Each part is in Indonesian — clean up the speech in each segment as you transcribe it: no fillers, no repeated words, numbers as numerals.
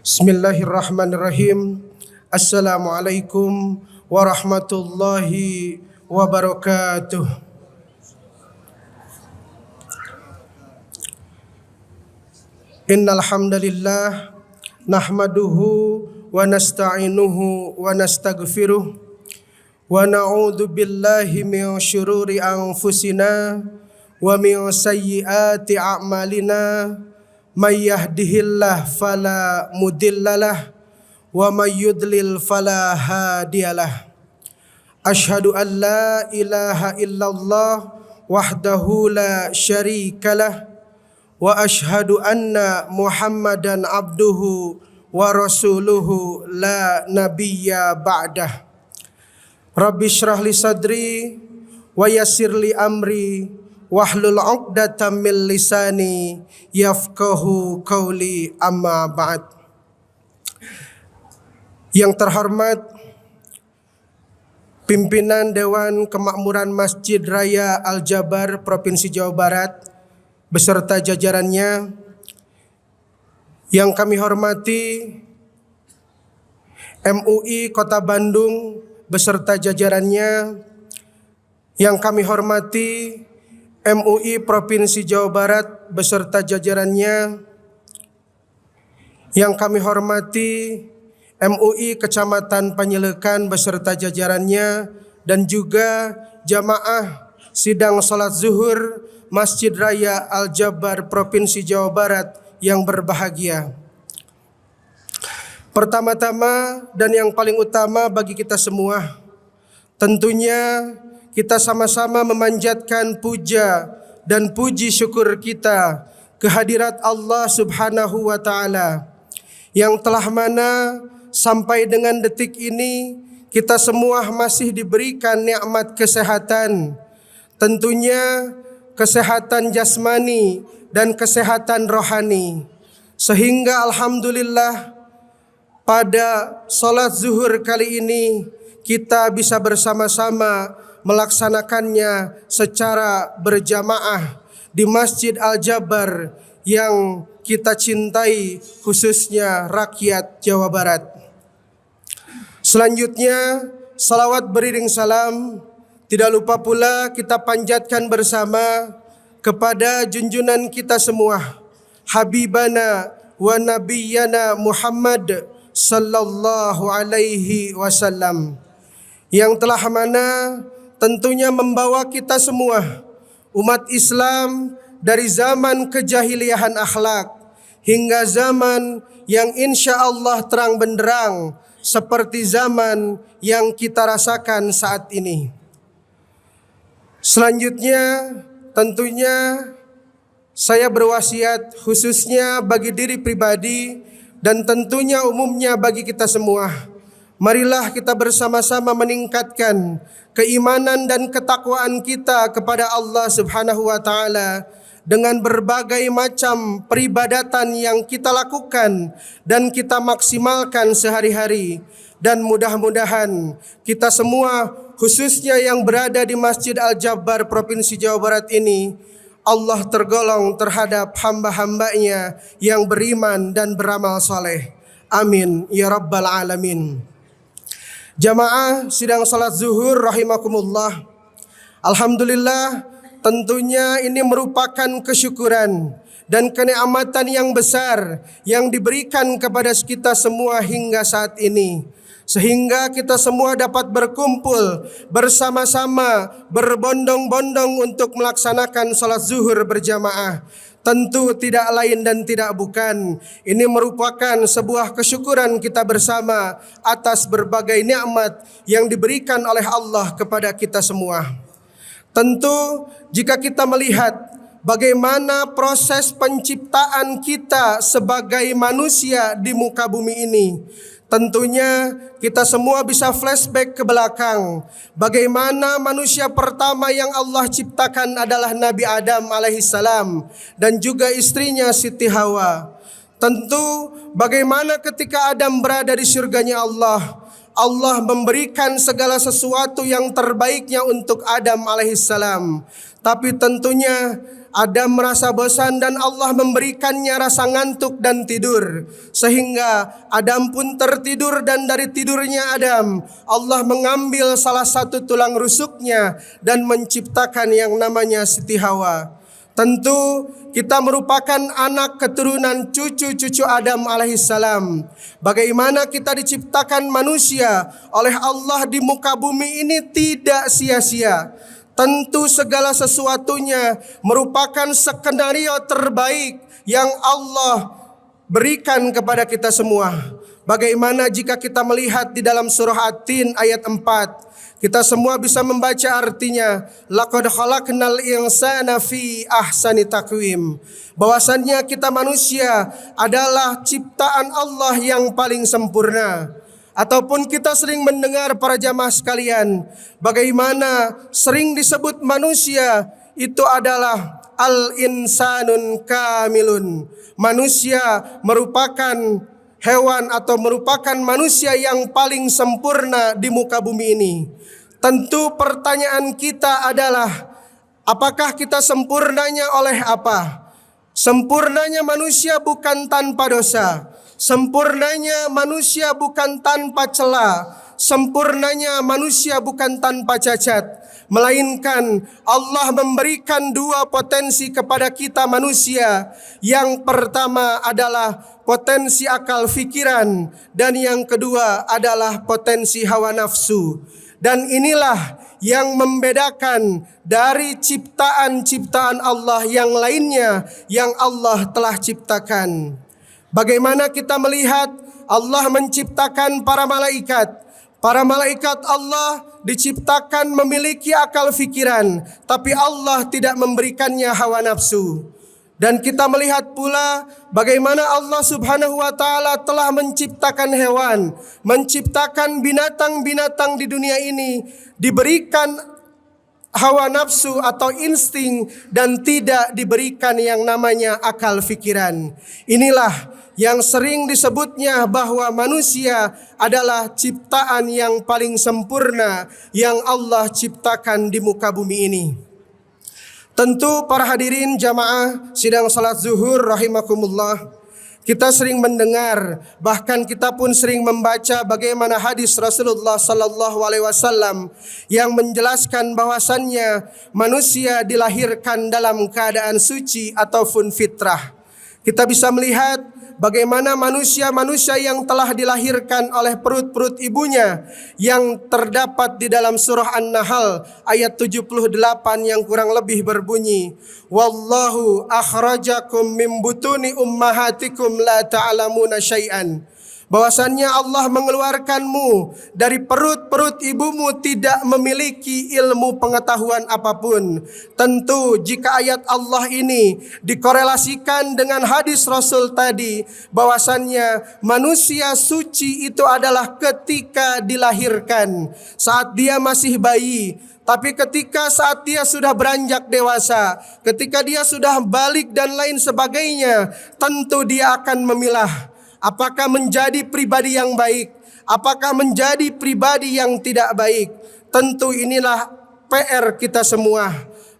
Bismillahirrahmanirrahim. Assalamualaikum warahmatullahi wabarakatuh. Innal hamdalillah nahmaduhu wa nasta'inuhu wa nastaghfiruh wa na'udzu billahi min syururi anfusina wa min sayyiati a'malina. May yahdihillah fala mudhillalah wa may yudlil fala hadiyalah. Asyhadu an la ilaha illallah wahdahu la syarikalah wa asyhadu anna Muhammadan abduhu wa rasuluhu la nabiyya ba'dah. Rabbi shrah li sadri wa yassir li amri wahlul 'uqdatam min lisani yafqahu qauli, amma ba'd. Yang terhormat pimpinan Dewan Kemakmuran Masjid Raya Al-Jabar Provinsi Jawa Barat beserta jajarannya, yang kami hormati MUI Kota Bandung beserta jajarannya, yang kami hormati MUI Provinsi Jawa Barat beserta jajarannya, yang kami hormati MUI Kecamatan Panyelekan beserta jajarannya, dan juga jamaah sidang salat zuhur Masjid Raya Al-Jabar Provinsi Jawa Barat yang berbahagia. Pertama-tama dan yang paling utama bagi kita semua, tentunya kita sama-sama memanjatkan puja dan puji syukur kita kehadirat Allah Subhanahu wa Ta'ala, yang telah mana sampai dengan detik ini kita semua masih diberikan nikmat kesehatan, tentunya kesehatan jasmani dan kesehatan rohani, sehingga alhamdulillah pada salat zuhur kali ini kita bisa bersama-sama melaksanakannya secara berjamaah di Masjid Al-Jabar yang kita cintai, khususnya rakyat Jawa Barat. Selanjutnya, salawat beriring salam tidak lupa pula kita panjatkan bersama kepada junjungan kita semua, Habibana wa Nabiyyana Muhammad sallallahu alaihi wasallam, yang telah mana tentunya membawa kita semua umat Islam dari zaman kejahiliahan akhlak hingga zaman yang insya Allah terang benderang seperti zaman yang kita rasakan saat ini. Selanjutnya tentunya saya berwasiat khususnya bagi diri pribadi dan tentunya umumnya bagi kita semua, marilah kita bersama-sama meningkatkan keimanan dan ketakwaan kita kepada Allah Subhanahu wa Ta'ala dengan berbagai macam peribadatan yang kita lakukan dan kita maksimalkan sehari-hari. Dan mudah-mudahan kita semua, khususnya yang berada di Masjid Al-Jabar Provinsi Jawa Barat ini, Allah tergolong terhadap hamba-hambanya yang beriman dan beramal soleh. Amin ya rabbal alamin. Jamaah sidang salat zuhur rahimakumullah. Alhamdulillah, tentunya ini merupakan kesyukuran dan kenikmatan yang besar yang diberikan kepada kita semua hingga saat ini, sehingga kita semua dapat berkumpul bersama-sama, berbondong-bondong untuk melaksanakan salat zuhur berjamaah. Tentu tidak lain dan tidak bukan, ini merupakan sebuah kesyukuran kita bersama atas berbagai nikmat yang diberikan oleh Allah kepada kita semua. Tentu jika kita melihat bagaimana proses penciptaan kita sebagai manusia di muka bumi ini, tentunya kita semua bisa flashback ke belakang. Bagaimana manusia pertama yang Allah ciptakan adalah Nabi Adam alaihissalam dan juga istrinya Siti Hawa. Tentu bagaimana ketika Adam berada di surganya Allah, Allah memberikan segala sesuatu yang terbaiknya untuk Adam alaihissalam. Tapi tentunya Adam merasa bosan dan Allah memberikannya rasa ngantuk dan tidur. Sehingga Adam pun tertidur dan dari tidurnya Adam, Allah mengambil salah satu tulang rusuknya dan menciptakan yang namanya Siti Hawa. Tentu kita merupakan anak keturunan cucu-cucu Adam alaihissalam. Bagaimana kita diciptakan manusia oleh Allah di muka bumi ini tidak sia-sia. Tentu segala sesuatunya merupakan skenario terbaik yang Allah berikan kepada kita semua. Bagaimana jika kita melihat di dalam surah At-Tin ayat 4, kita semua bisa membaca artinya, laqad khalaqnal insana fi ahsani taqwim. Bahwasannya kita manusia adalah ciptaan Allah yang paling sempurna. Ataupun kita sering mendengar para jamaah sekalian, bagaimana sering disebut manusia itu adalah al-insanun kamilun. Manusia merupakan hewan atau merupakan manusia yang paling sempurna di muka bumi ini. Tentu pertanyaan kita adalah, apakah kita sempurnanya oleh apa? Sempurnanya manusia bukan tanpa dosa. Sempurnanya manusia bukan tanpa cela. Sempurnanya manusia bukan tanpa cacat. Melainkan Allah memberikan dua potensi kepada kita manusia. Yang pertama adalah potensi akal fikiran. Dan yang kedua adalah potensi hawa nafsu. Dan inilah yang membedakan dari ciptaan-ciptaan Allah yang lainnya yang Allah telah ciptakan. Bagaimana kita melihat Allah menciptakan para malaikat. Para malaikat Allah diciptakan memiliki akal fikiran, tapi Allah tidak memberikannya hawa nafsu. Dan kita melihat pula bagaimana Allah Subhanahu wa taala telah menciptakan hewan, menciptakan binatang-binatang di dunia ini diberikan hawa nafsu atau insting dan tidak diberikan yang namanya akal fikiran. Inilah yang sering disebutnya bahwa manusia adalah ciptaan yang paling sempurna yang Allah ciptakan di muka bumi ini. Tentu para hadirin jamaah sidang salat zuhur rahimakumullah, kita sering mendengar, bahkan kita pun sering membaca bagaimana hadis Rasulullah sallallahu alaihi wasallam yang menjelaskan bahwasannya manusia dilahirkan dalam keadaan suci ataupun fitrah. Kita bisa melihat bagaimana manusia-manusia yang telah dilahirkan oleh perut-perut ibunya yang terdapat di dalam surah An-Nahl ayat 78 yang kurang lebih berbunyi, wallahu akhrajakum min butuni ummahatikum la ta'lamuna syai'an. Bahwasannya Allah mengeluarkanmu dari perut-perut ibumu tidak memiliki ilmu pengetahuan apapun. Tentu jika ayat Allah ini dikorelasikan dengan hadis Rasul tadi, bahwasannya manusia suci itu adalah ketika dilahirkan, saat dia masih bayi. Tapi ketika saat dia sudah beranjak dewasa, ketika dia sudah balik dan lain sebagainya, tentu dia akan memilah apakah menjadi pribadi yang baik, apakah menjadi pribadi yang tidak baik. Tentu inilah PR kita semua.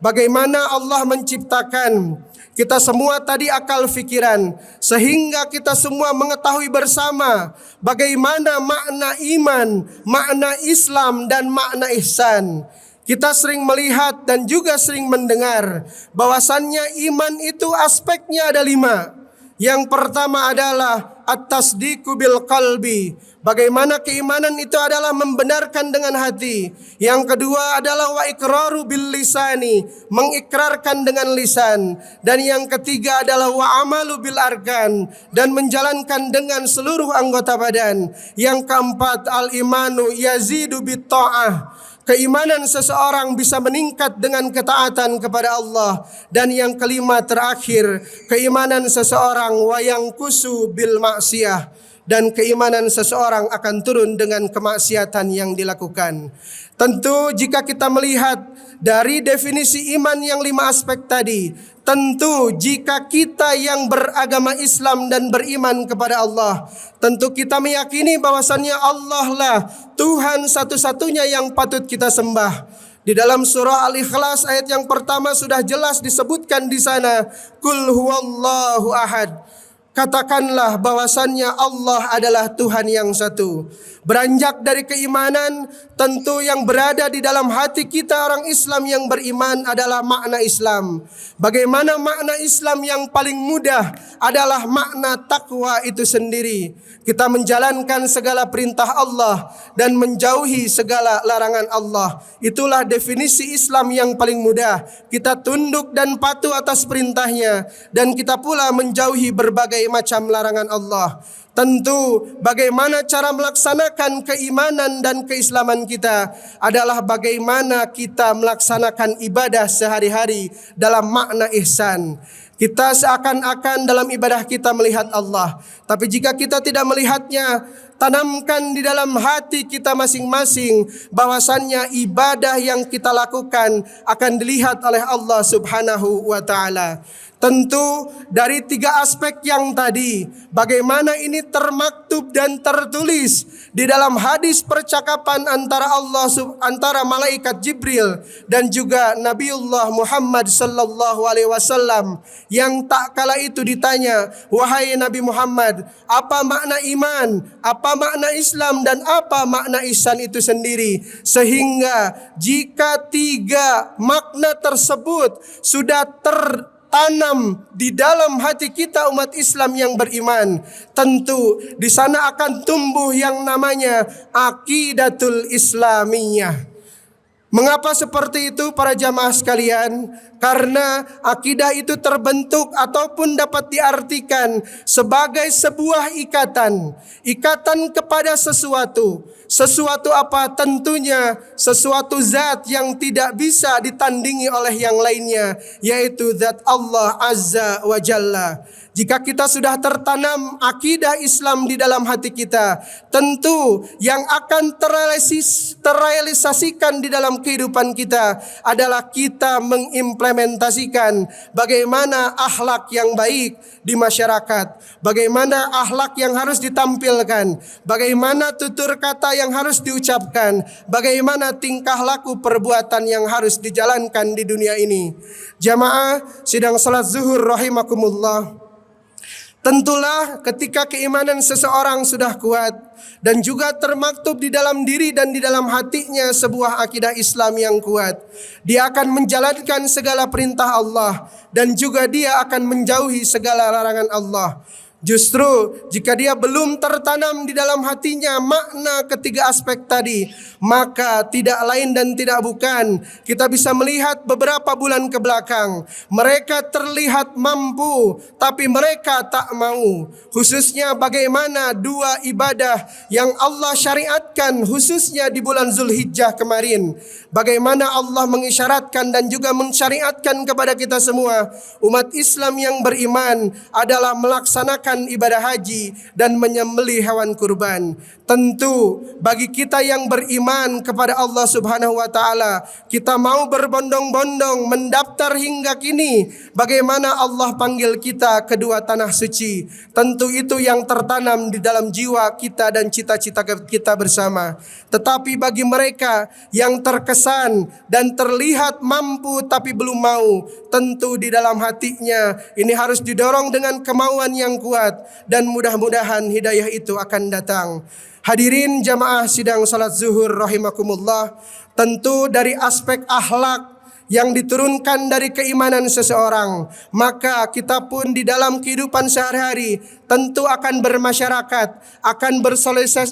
Bagaimana Allah menciptakan kita semua tadi akal fikiran, sehingga kita semua mengetahui bersama bagaimana makna iman, makna Islam dan makna ihsan. Kita sering melihat dan juga sering mendengar bahwasannya iman itu aspeknya ada 5. Yang pertama adalah at-tasdiqu bil qalbi. Bagaimana keimanan itu adalah membenarkan dengan hati. Yang kedua adalah wa iqraru bil lisani, mengikrarkan dengan lisan. Dan yang ketiga adalah wa amalu bil arkan, dan menjalankan dengan seluruh anggota badan. Yang keempat al-imanu yazidu bit ta'ah. Keimanan seseorang bisa meningkat dengan ketaatan kepada Allah. Dan yang kelima terakhir, keimanan seseorang wayang kusu bil maksiyah. Dan keimanan seseorang akan turun dengan kemaksiatan yang dilakukan. Tentu jika kita melihat dari definisi iman yang 5 aspek tadi, tentu jika kita yang beragama Islam dan beriman kepada Allah, tentu kita meyakini bahwasannya Allah lah Tuhan satu-satunya yang patut kita sembah. Di dalam surah Al-Ikhlas ayat yang pertama sudah jelas disebutkan di sana, Qul huwallahu ahad. Katakanlah bahwasannya Allah adalah Tuhan yang satu. Beranjak dari keimanan, tentu yang berada di dalam hati kita orang Islam yang beriman adalah makna Islam. Bagaimana makna Islam yang paling mudah adalah makna takwa itu sendiri. Kita menjalankan segala perintah Allah dan menjauhi segala larangan Allah. Itulah definisi Islam yang paling mudah. Kita tunduk dan patuh atas perintahnya, dan kita pula menjauhi berbagai macam larangan Allah. Tentu bagaimana cara melaksanakan keimanan dan keislaman kita adalah bagaimana kita melaksanakan ibadah sehari-hari dalam makna ihsan. Kita seakan-akan dalam ibadah kita melihat Allah, tapi jika kita tidak melihatnya, tanamkan di dalam hati kita masing-masing bahwasannya ibadah yang kita lakukan akan dilihat oleh Allah Subhanahu wa taala. Tentu dari tiga aspek yang tadi, bagaimana ini termaktub dan tertulis di dalam hadis percakapan antara malaikat Jibril dan juga Nabiullah Muhammad sallallahu alaihi wasallam, yang tak kala itu ditanya, wahai Nabi Muhammad, apa makna iman, apa makna Islam, dan apa makna ihsan itu sendiri? Sehingga jika tiga makna tersebut sudah tertanam di dalam hati kita umat Islam yang beriman, tentu di sana akan tumbuh yang namanya aqidatul Islamiyah. Mengapa seperti itu para jamaah sekalian? Karena akidah itu terbentuk ataupun dapat diartikan sebagai sebuah ikatan. Ikatan kepada sesuatu. Sesuatu apa? Tentunya sesuatu zat yang tidak bisa ditandingi oleh yang lainnya, yaitu zat Allah Azza wa Jalla. Jika kita sudah tertanam akidah Islam di dalam hati kita, tentu yang akan terrealisasikan di dalam kehidupan kita adalah kita mengimplementasikan bagaimana akhlak yang baik di masyarakat, bagaimana akhlak yang harus ditampilkan, bagaimana tutur kata yang harus diucapkan, bagaimana tingkah laku perbuatan yang harus dijalankan di dunia ini. Jamaah sidang salat zuhur rahimakumullah. Tentulah ketika keimanan seseorang sudah kuat dan juga termaktub di dalam diri dan di dalam hatinya sebuah akidah Islam yang kuat, dia akan menjalankan segala perintah Allah dan juga dia akan menjauhi segala larangan Allah. Justru jika dia belum tertanam di dalam hatinya makna ketiga aspek tadi, maka tidak lain dan tidak bukan kita bisa melihat beberapa bulan ke belakang, mereka terlihat mampu tapi mereka tak mau. Khususnya bagaimana dua ibadah yang Allah syariatkan khususnya di bulan Zulhijjah kemarin. Bagaimana Allah mengisyaratkan dan juga mensyariatkan kepada kita semua umat Islam yang beriman adalah melaksanakan ibadah haji dan menyembelih hewan kurban. Tentu bagi kita yang beriman kepada Allah Subhanahu wa taala, kita mau berbondong-bondong mendaftar hingga kini bagaimana Allah panggil kita ke dua tanah suci. Tentu itu yang tertanam di dalam jiwa kita dan cita-cita kita bersama. Tetapi bagi mereka yang terkesan dan terlihat mampu tapi belum mau, tentu di dalam hatinya ini harus didorong dengan kemauan yang kuat, dan mudah-mudahan hidayah itu akan datang. Hadirin jamaah sidang salat zuhur rahimakumullah, tentu dari aspek akhlak yang diturunkan dari keimanan seseorang, maka kita pun di dalam kehidupan sehari-hari tentu akan bermasyarakat, akan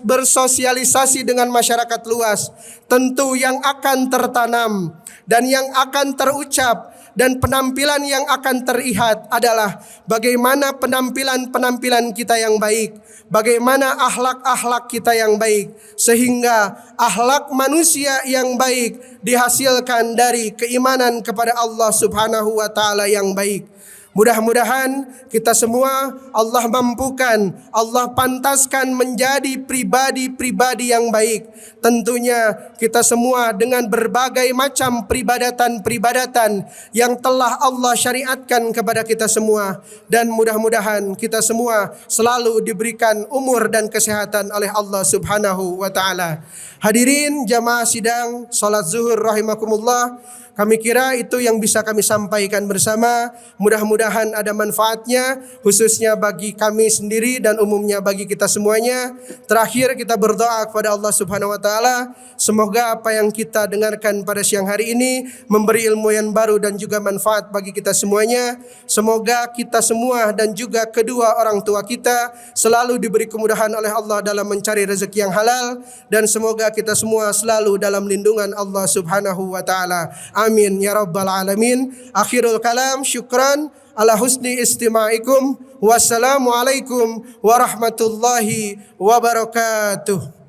bersosialisasi dengan masyarakat luas. Tentu yang akan tertanam dan yang akan terucap dan penampilan yang akan terlihat adalah bagaimana penampilan kita yang baik, bagaimana akhlak-akhlak kita yang baik, sehingga akhlak manusia yang baik dihasilkan dari keimanan kepada Allah Subhanahu wa taala yang baik. Mudah-mudahan kita semua Allah mampukan, Allah pantaskan menjadi pribadi-pribadi yang baik. Tentunya kita semua dengan berbagai macam peribadatan-peribadatan yang telah Allah syariatkan kepada kita semua. Dan mudah-mudahan kita semua selalu diberikan umur dan kesehatan oleh Allah Subhanahu wa ta'ala. Hadirin jamaah sidang salat zuhur rahimakumullah, kami kira itu yang bisa kami sampaikan bersama. Mudah-mudahan ada manfaatnya, khususnya bagi kami sendiri dan umumnya bagi kita semuanya. Terakhir kita berdoa kepada Allah Subhanahu wa taala, semoga apa yang kita dengarkan pada siang hari ini memberi ilmu yang baru dan juga manfaat bagi kita semuanya. Semoga kita semua dan juga kedua orang tua kita selalu diberi kemudahan oleh Allah dalam mencari rezeki yang halal, dan semoga kita semua selalu dalam lindungan Allah Subhanahu wa taala. Amin ya rabbal alamin. Akhirul kalam, syukran ala husni istima'ikum. Wassalamualaikum warahmatullahi wabarakatuh.